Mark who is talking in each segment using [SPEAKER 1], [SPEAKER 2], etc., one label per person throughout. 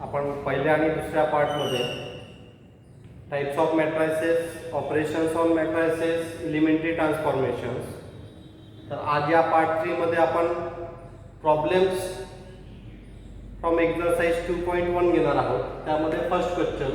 [SPEAKER 1] आपण पहिल्या आणि दुसऱ्या पार्टमध्ये types of matrices, operations on matrices, elementary transformations. तर आज या पार्ट 3 मध्ये आपण प्रॉब्लेम्स फ्रॉम एक्सरसाइज 2.1 घेणार आहोत. त्यामध्ये first question,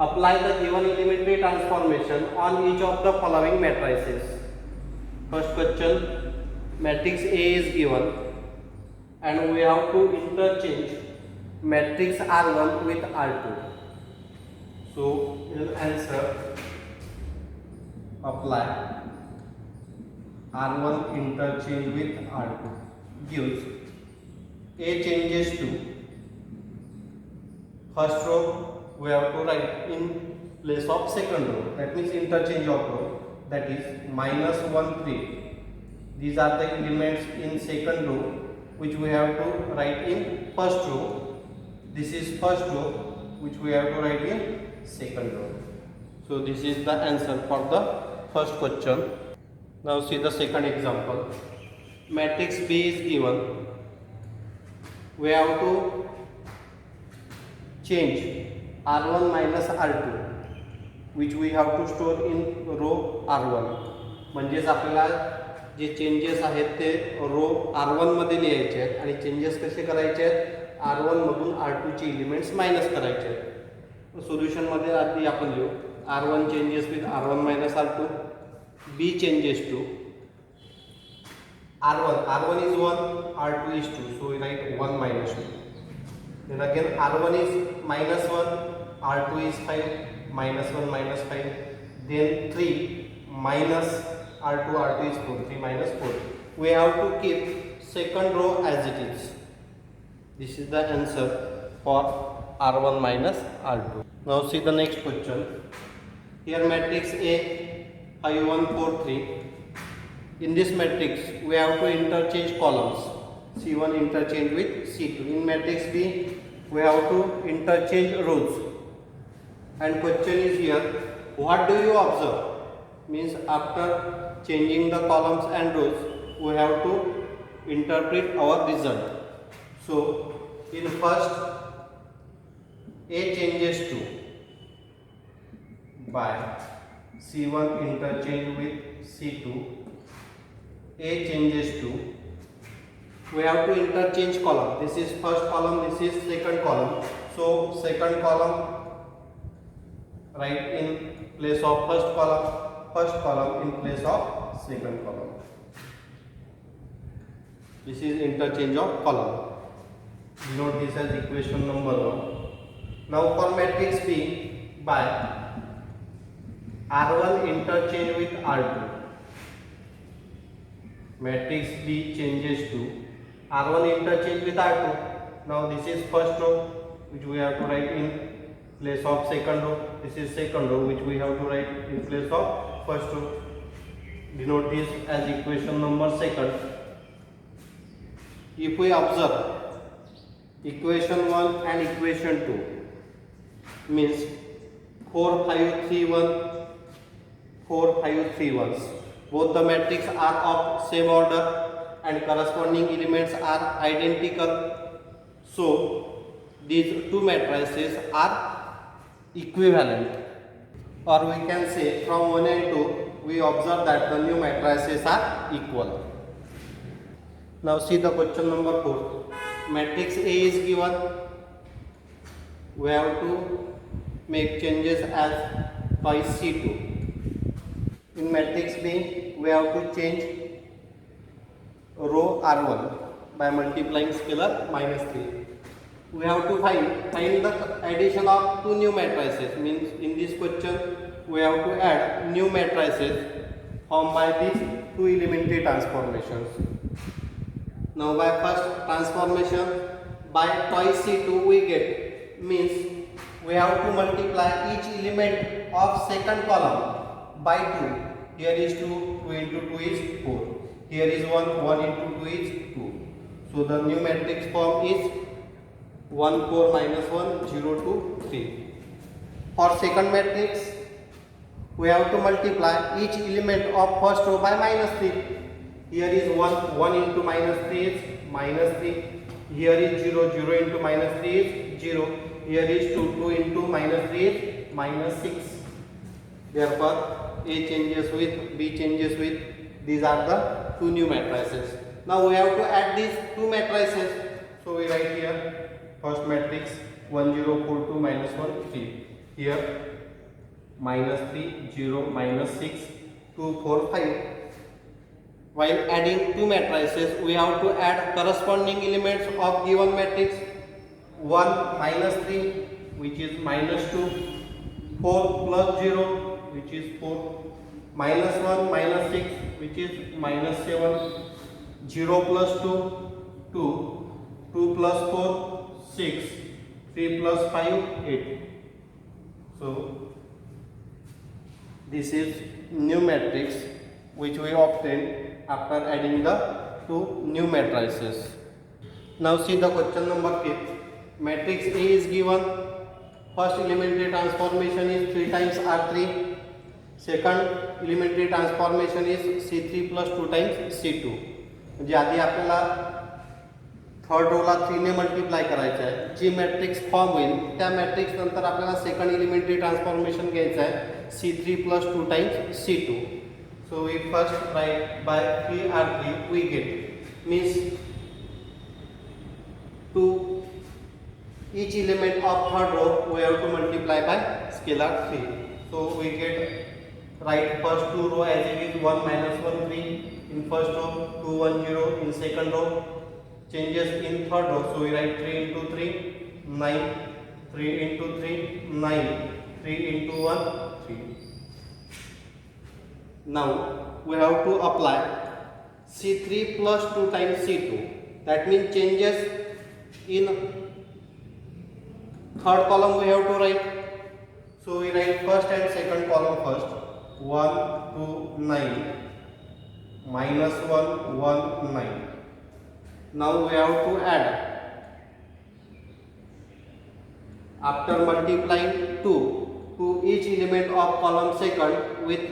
[SPEAKER 1] apply the given elementary transformation on each of the following matrices. First question, matrix A is given and we have to interchange matrix R1 with R2. So we'll answer apply R1 interchange with R2 gives A changes to first row, we have to write in place of second row, that means interchange of row, that is minus 1 3. These are the elements in second row which we have to write in first row. This is first row which we have to write in second row. So this is the answer for the first question. Now see the second example. Matrix B is given. We have to change R1 minus R2 which we have to store in row R1. म्हणजेच आपल्याला जे changes आहेत ते रो R1 मध्ये लिहायचे आहेत आणि changes कसे करायचे आहेत, R1 मधून R2 चे एलिमेंट्स मायनस करायचे आहेत. सोल्युशन मध्ये आधी आपण लिहू R1 changes with R1 minus R2, B changes to R1 is 1, R2 is 2, so we write 1 minus 2. Then again R1 is minus 1, R2 is 5, minus 1 minus 5, then 3 minus R2 is 4, 3 minus 4. We have to keep second row as it is. This is the answer for R1 minus R2. Now see the next question. Here matrix A 5 1 4 3. In this matrix we have to interchange columns. C1 interchange with C2. In matrix B we have to interchange rows. And question is here, what do you observe? Means after changing the columns and rows we have to interpret our result. So in first A changes to by C1 interchange with C2, A changes to, we have to interchange column. This is first column, this is second column. So second column write in place of first column in place of second column. This is interchange of column. Denote this as equation number 1. Now for matrix B, by R1 interchange with R2. Matrix B changes to R1 interchange with R2. Now this is first row which we have to write in place of second row. This is second row which we have to write in place of first row. Denote this as equation number 2. If we observe equation 1 and equation 2 means 4 5 3 1, 4 5 3 1s. Both the matrix are of same order and corresponding elements are identical. So these two matrices are equivalent, or we can say from 1 and 2 we observe that the new matrices are equal. Now see the question number 4. Matrix A is given. We have to make changes as twice C2. In matrix B we have to change row R1 by multiplying scalar minus 3. We have to find the addition of two new matrices. Means in this question we have to add new matrices formed by these two elementary transformations. Now by first transformation by twice C2 we get, means we have to multiply each element of second column by 2. Here is 2, 2 into 2 is 4. Here is 1, 1 into 2 is 2. So the new matrix form is 1 4 minus 1 0 2 3. For second matrix we have to multiply each element of first row by minus 3. Here is 1, 1 into minus 3 is minus 3. Here is 0, 0 into minus 3 is 0. Here is 2, 2 into minus 3 is minus 6. Therefore, A changes with, B changes with. These are the two new matrices. Now we have to add these two matrices. So we write here first matrix 1, 0, 4, 2, minus 1, 3. Here minus 3, 0, minus 6, 2, 4, 5. While adding two matrices, we have to add corresponding elements of given matrix. 1 minus 3, which is minus 2, 4 plus 0, which is 4, minus 1 minus 6, which is minus 7, 0 plus 2, 2, 2 plus 4, 6, 3 plus 5, 8. So this is new matrix which we obtained after adding the two new matrices. Now see the question number 5. Matrix A is given. First elementary transformation is 3 times R3. Second elementary transformation is C3 plus 2 times C2. म्हणजे आधी आपल्याला third रोला 3 ने multiply करायचं आहे. जी matrix form होईल त्या matrix नंतर आपल्याला सेकंड एलिमेंटरी ट्रान्सफॉर्मेशन घ्यायचं आहे C3 plus 2 times C2. So we first write by 3R3 we get means to each element of third row we have to multiply by scalar 3. So we get write first two row as it is 1 minus 1 3 in first row, 2 1 0 in second row. Changes in third row, so we write 3 into 3 9, 3 into 3 9, 3 into 1 3. Now we have to apply C3 plus 2 times C2. That means changes in third column we have to write. So we write first and second column first. 1 2 9 minus 1 1 9. Now we have to add. After multiplying 2 to each element of column second with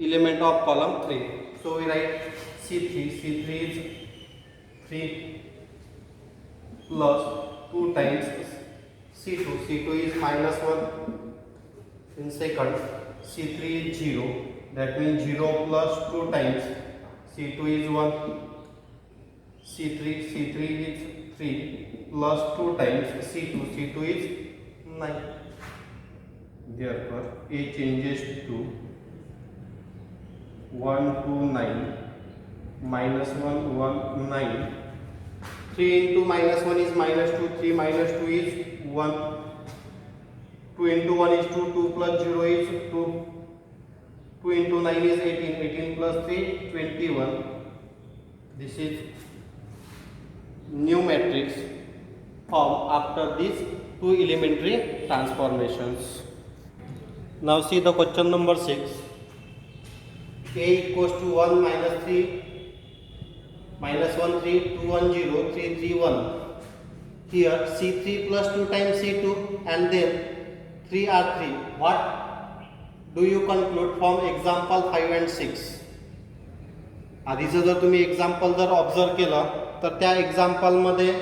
[SPEAKER 1] element of column 3. So we write C3. C3 is 3 plus 2 times C2. C2 is minus 1 in second. C3 is 0. That means 0 plus 2 times C2 is 1. C3 is 3 plus 2 times C2. C2 is 9. Therefore, A changes to 1 2 9 minus 1 1 9. 3 into minus 1 is minus 2. 3 minus 2 is 1. 2 into 1 is 2. 2 plus 0 is 2. 2 into 9 is 18. 18 plus 3 21. This is new matrix formed after these two elementary transformations. Now see the question number 6. A equals to 1 minus 3 minus 1 3 2 1 0 3 3 1. Here C3 plus 2 times C2 and then 3R3. What do you conclude from example 5 and 6? आधीचं जर तुम्ही example जर observe केलं तर त्या एक्झाम्पलमध्ये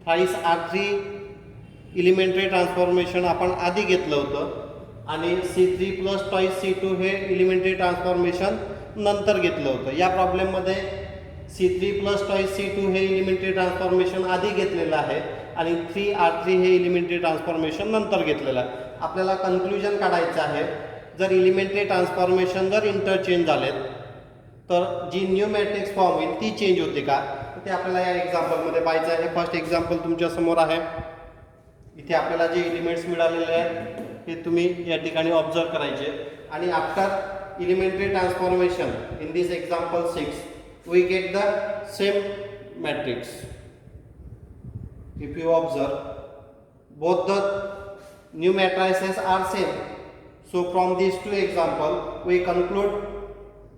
[SPEAKER 1] thrice R3 elementary transformation आपण आधी घेतलं होतं आणि C3 प्लस ट्वाइस C2 हे एलिमेंटरी ट्रान्सफॉर्मेशन नंतर घेतलं होतं. या प्रॉब्लेममध्ये C3 प्लस ट्वाइस C2 हे एलिमेंटरी ट्रान्सफॉर्मेशन आधी घेतलेलं आहे आणि 3R3 हे एलिमेंटरी ट्रान्सफॉर्मेशन नंतर घेतलेलं आहे. आपल्याला कन्क्लुजन काढायचं आहे जर एलिमेंटरी ट्रान्सफॉर्मेशन जर इंटरचेंज झालेत तर जी न्यू मॅट्रिक्स फॉर्म होईल ती चेंज होते का ते आपल्याला या एक्झाम्पलमध्ये पाहायचं आहे. फर्स्ट एक्झाम्पल तुमच्या समोर आहे. इथे आपल्याला जे एलिमेंट्स मिळालेले आहेत हे तुम्ही या ठिकाणी ऑब्झर्व करायचे आणि after elementary transformation in this example 6 we get the same matrix. If you observe both the new matrices are same. So from these two examples we conclude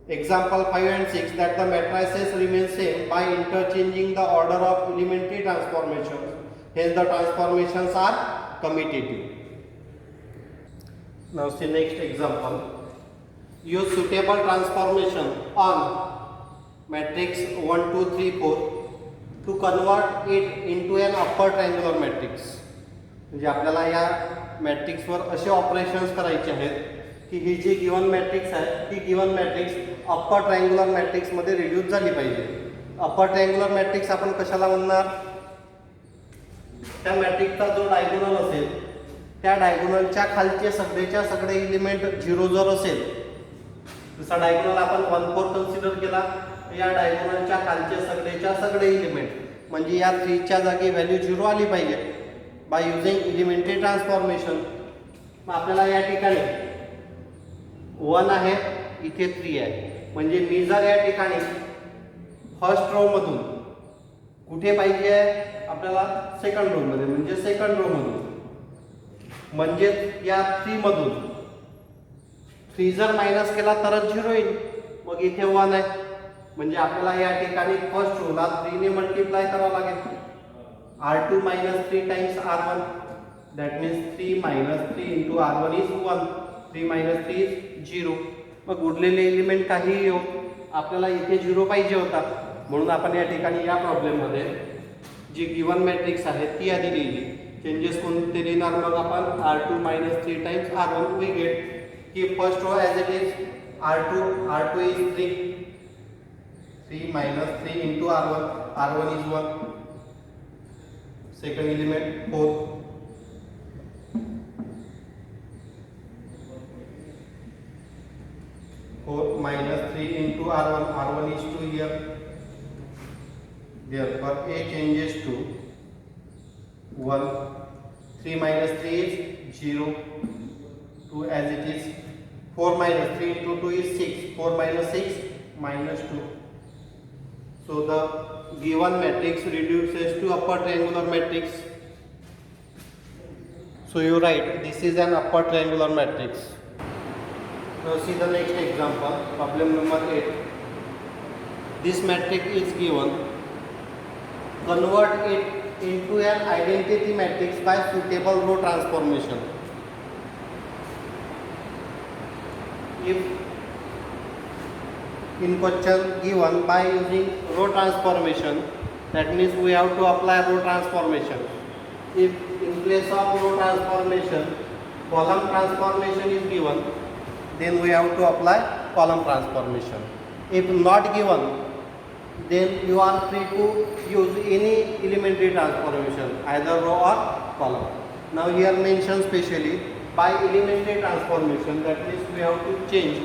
[SPEAKER 1] example 5 and 6 that the matrices remain same by interchanging the order of elementary transformations. Hence the transformations are commutative. Now see next example. Use suitable transformation on matrix 1 2 3 4 to convert it into an upper triangular matrix. म्हणजे आपल्याला या मॅट्रिक्सवर असे operations करायचे आहेत की ही जी given matrix आहे ती given matrix upper triangular मॅट्रिक्समध्ये रिड्यूस झाली पाहिजे. अप्पर ट्रायंग्युलर मॅट्रिक्स आपण कशाला म्हणणार? त्या मॅट्रिक्सचा जो डायगोनल असेल त्या डायगोनलच्या खालचे सगळेच्या सगळे एलिमेंट 0 जर असेल, जसा डायगोनल आपण 1/4 कन्सिडर केला, या डायगोनलच्या खालचे सगळेच्या सगळे एलिमेंट म्हणजे या 3 च्या जागी व्हॅल्यू 0 आली पाहिजे बाय युजिंग एलिमेंटरी ट्रान्सफॉर्मेशन. मग आपल्याला या ठिकाणी 1 आहे, इथे 3 आहे, म्हणजे मी जर या ठिकाणी फर्स्ट रो मधून कुठे पाहिजे आहे आपल्याला? सेकंड रो मध्ये, म्हणजे सेकंड रो मधून, म्हणजे या 3 मधून 3 जर मायनस केला तरच 0 येईल. मग इथे 1 आहे, म्हणजे आपल्याला या ठिकाणी फर्स्ट रोला 3 ने मल्टिप्लाय करावं लागेल. R2 minus 3 times R1, that means 3 minus 3 into R1 is 1. 3 minus 3 is 0. मग उरलेले एलिमेंट काहीही हो, आपल्याला इथे 0 पाहिजे होता, म्हणून आपण या ठिकाणी या प्रॉब्लेममध्ये जी गिवन मॅट्रिक्स आहे ती आधी लिहिली. चेंजेस कोणते लिहिणार मग आपण? R2 minus 3 times R1. we get की first row as it is R2 is 3 minus 3 into R1 is 1. Second element 4 minus 3 into R1 is 2 here. Therefore A changes to 1. 3 minus 3 is 0. 2 as it is. 4 minus 3 into 2 is 6. 4 minus 6 minus 2. So the given matrix reduces to upper triangular matrix. So you write this is an upper triangular matrix. Now see the next example, problem number 8. This matrix is given. Convert it into an identity matrix by suitable row transformation. If in question given by using row transformation, that means we have to apply row transformation. If in place of row transformation column transformation is given, then we have to apply column transformation. If not given, then you are free to use any elementary transformation, either row or column. Now here mentioned specially by elementary transformation, that means we have to change,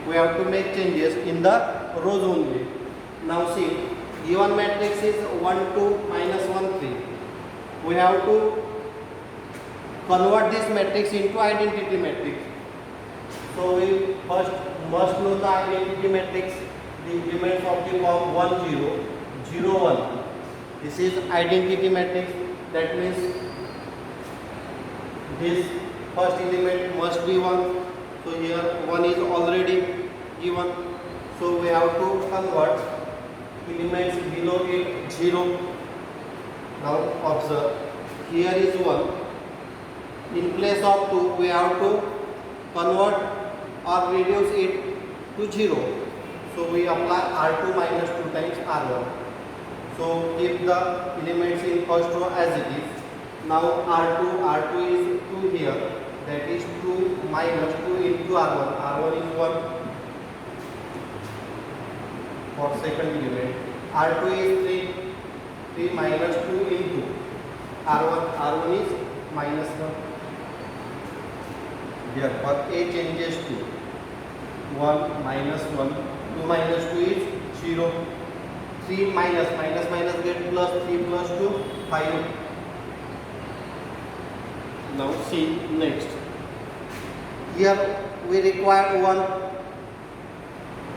[SPEAKER 1] we have to make changes in the rows only. Now see, given matrix is 1 2 minus 1 3. We have to convert this matrix into identity matrix. So we first must know the identity matrix, the elements of the form 1 0 0 1. This is identity matrix. That means this first element must be 1. So here 1 is already given. So we have to convert elements below it 0. Now observe, here is 1. In place of 2, we have to convert or reduce it to 0. So we apply R2 minus 2 times R1. So keep the elements in first row as it is. Now R2 is 2 here. That is 2 minus 2 into R1. R1 is 1 for second element. R2 is 3. 3 minus 2 into R1. R1 is minus 1. Therefore A changes to 1 minus 1. 2 minus 2 is 0. 3 minus get plus 3 plus 2 5. Now see next. Here we require 1.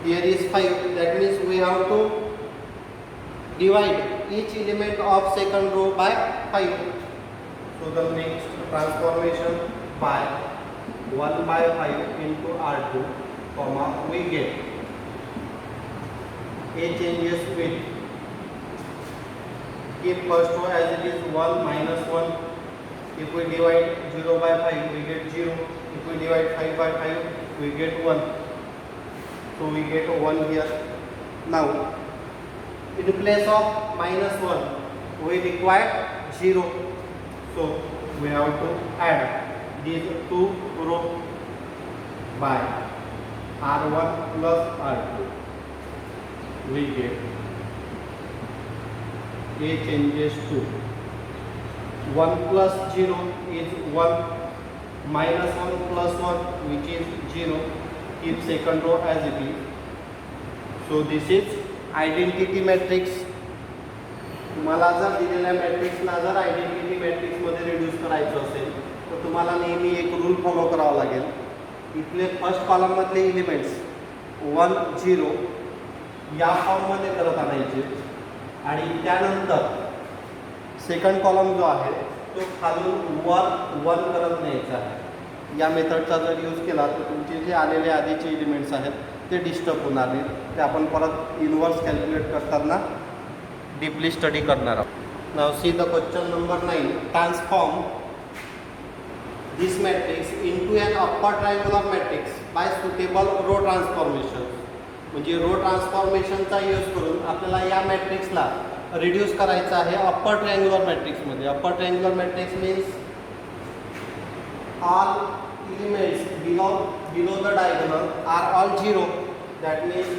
[SPEAKER 1] Here is 5. That means we have to divide each element of second row by 5. So the next transformation by 1 by 5 into R2, comma, we get A changes with, keep first row as it is 1 minus 1. If we divide 0 by 5, we get 0. If we divide 5 by 5, we get 1. So we get 1 here. Now In place of -1, we require 0. So we have to add these two rows by R1 plus R2. We get A changes to 1 plus 0 is 1, minus 1 plus 1 which is 0. Keep second row as it is. So this is identity matrix. तुम्हाला जर दिलेल्या मॅट्रिक्सला जर identity मॅट्रिक्समध्ये reduce करायचं असेल तर तुम्हाला नेहमी एक रूल फॉलो करावा लागेल. इथले फर्स्ट कॉलममधले एलिमेंट्स 1 0 या फॉर्ममध्ये करत आणायचे आणि त्यानंतर सेकंड कॉलम जो आहे तो खालून वर 1 करत न्यायचा आहे. या मेथडचा जर यूज केला तर तुमचे जे आलेले आधीचे एलिमेंट्स आहेत ते डिस्टर्ब होणार नाही. ते आपण परत इनवर्स कॅल्क्युलेट करताना डीपली स्टडी करणार आहोत. Now see the question number 9. Transform this matrix into an upper triangular matrix by suitable row transformation. म्हणजे रो ट्रान्सफॉर्मेशनचा यूज करून आपल्याला या मॅट्रिक्सला रिड्यूस करायचा आहे अप्पर ट्रायंग्युलर मॅट्रिक्समध्ये. Upper triangular matrix means all elements below the diagonal are all 0. That means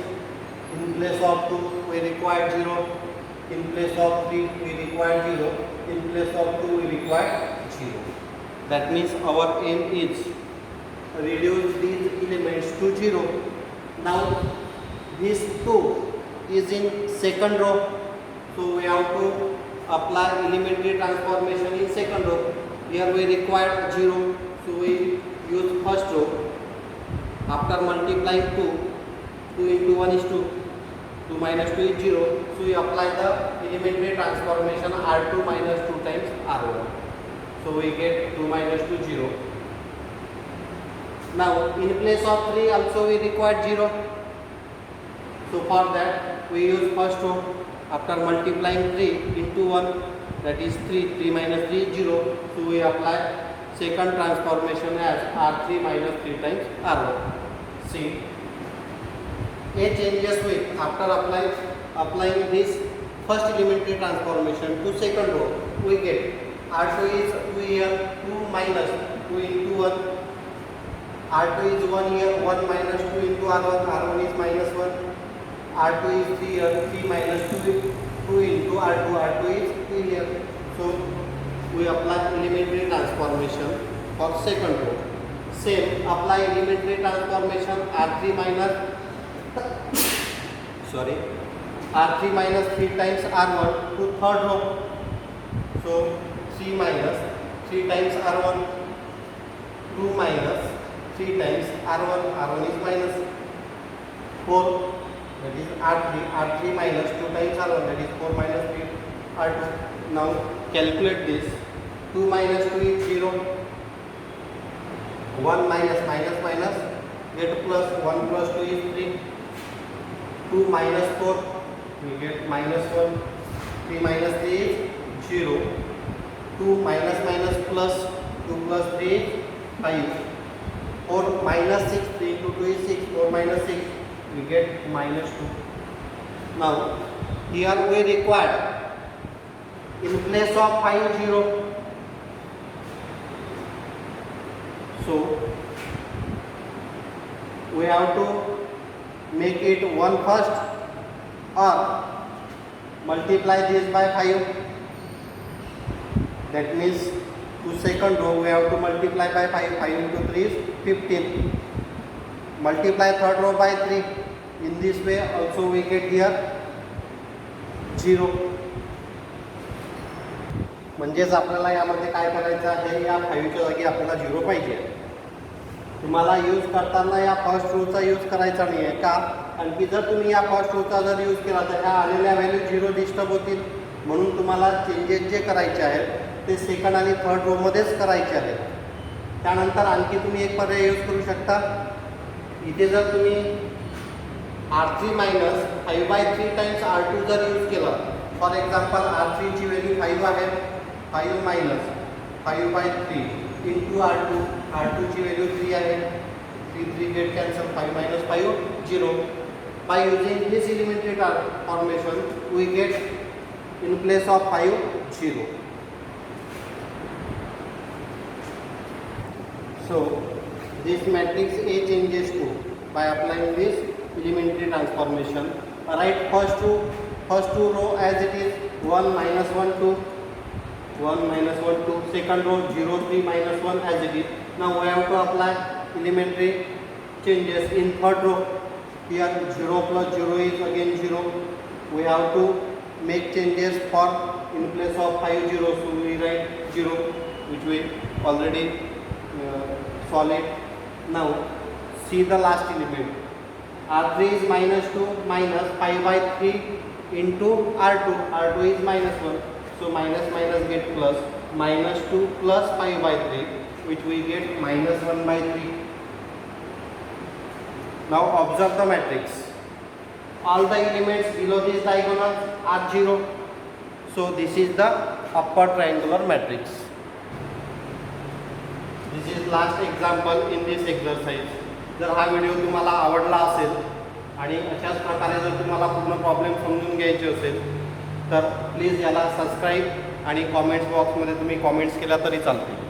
[SPEAKER 1] in place of 2 we require 0, in place of 3 we require 0, in place of 2 we require 0. That means our aim is reduce these elements to 0. Now this 2 is in second row, so we have to apply elementary transformation in second row. Here we require 0, so we use first row. After multiplying 2 into 1 is 2, 2 minus 2 is 0, so we apply the elementary transformation R2 minus 2 times R1. So we get 2 minus 2 0. Now in place of 3 also we require 0. So for that we use first row. After multiplying 3 into 1, that is 3, 3 minus 3 is 0, so we apply second transformation as R3 minus 3 times R1. See, A changes with after applying this first elementary transformation to second row, we get R2 is 2 here, 2 minus 2 into 1. R2 is 1 here, 1 minus 2 into R1, R1 is minus 1. R2 is 3 here, 3 minus 2 into R2, R2 is 3 here. So we apply elementary transformation for second row. Same, apply elementary transformation R3 minus 3 times R1 to third row. So 3 minus 3 times R1, 2 minus 3 times R1, R1 is minus 4, that is R3 minus 2 times R1, that is 4 minus 3 R2. Now calculate this. 2 minus 2 is 0, 1 minus minus minus get plus, 1 plus 2 is 3, 2 minus 4 we get minus 1, 3 minus 3 is 0, 2 minus minus plus, 2 plus 3 is 5, 4 minus 6, 3 into 2 is 6, 4 minus 6 we get minus 2. Now here we require in place of 5 0. So we have to make it 1 first or multiply this by 5. That means to second row we have to multiply by 5. 5 into 3 is 15. Multiply third row by 3. In this way also we get here 0. म्हणजेच आपल्याला यामध्ये काय करायचं आहे, या 5च्या जागी आपल्याला 0 पाहिजे. तुम्हाला यूज करताना या फर्स्ट रोचा यूज करायचा नाही आहे का, आणखी जर तुम्ही या फर्स्ट रोचा जर यूज केला तर ह्या आलेल्या व्हॅल्यू 0 डिस्टर्ब होतील. म्हणून तुम्हाला चेंजेस जे करायचे आहेत ते सेकंड आणि थर्ड रोमध्येच करायचे आहेत. त्यानंतर आणखी तुम्ही एक पर्याय यूज करू शकता. इथे जर तुम्ही R3 मायनस 5/3 टाइम्स R2 जर यूज केला, फॉर एक्झाम्पल R3 ची व्हॅल्यू 5 आहे, 5 मायनस 5/3 इंटू R2 ची व्हॅल्यू 3 आहे, 3 3 get cancel, 5 minus 5 0. by using this elementary formation we get in place of 5 0. So this matrix A changes to by applying this elementary transformation. Write first two row as it is 1 minus 1 2, 1 minus 1 2. Second row 0 3 minus 1 as it is. Now we have to apply elementary changes in third row. Here 0 plus 0 is again 0. We have to make changes for in place of 5 0. So we write 0, which we already solve it. Now see the last element. R3 is minus 2 minus 5 by 3 into R2. R2 is minus 1. So minus minus get plus. Minus 2 plus 5 by 3, which we get minus 1 by 3. Now observe the matrix. All the elements below this diagonal are 0. So this is the upper triangular matrix. This is last example in this exercise. जर हा video तुम्हाला आवडला असेल आणि अशाच प्रकारे जर तुम्हाला पूर्ण प्रॉब्लेम समजून घ्यायचे असेल तर प्लीज याला सबस्क्राईब आणि कॉमेंट्स बॉक्समध्ये तुम्ही कॉमेंट्स केल्या तरी चालतील.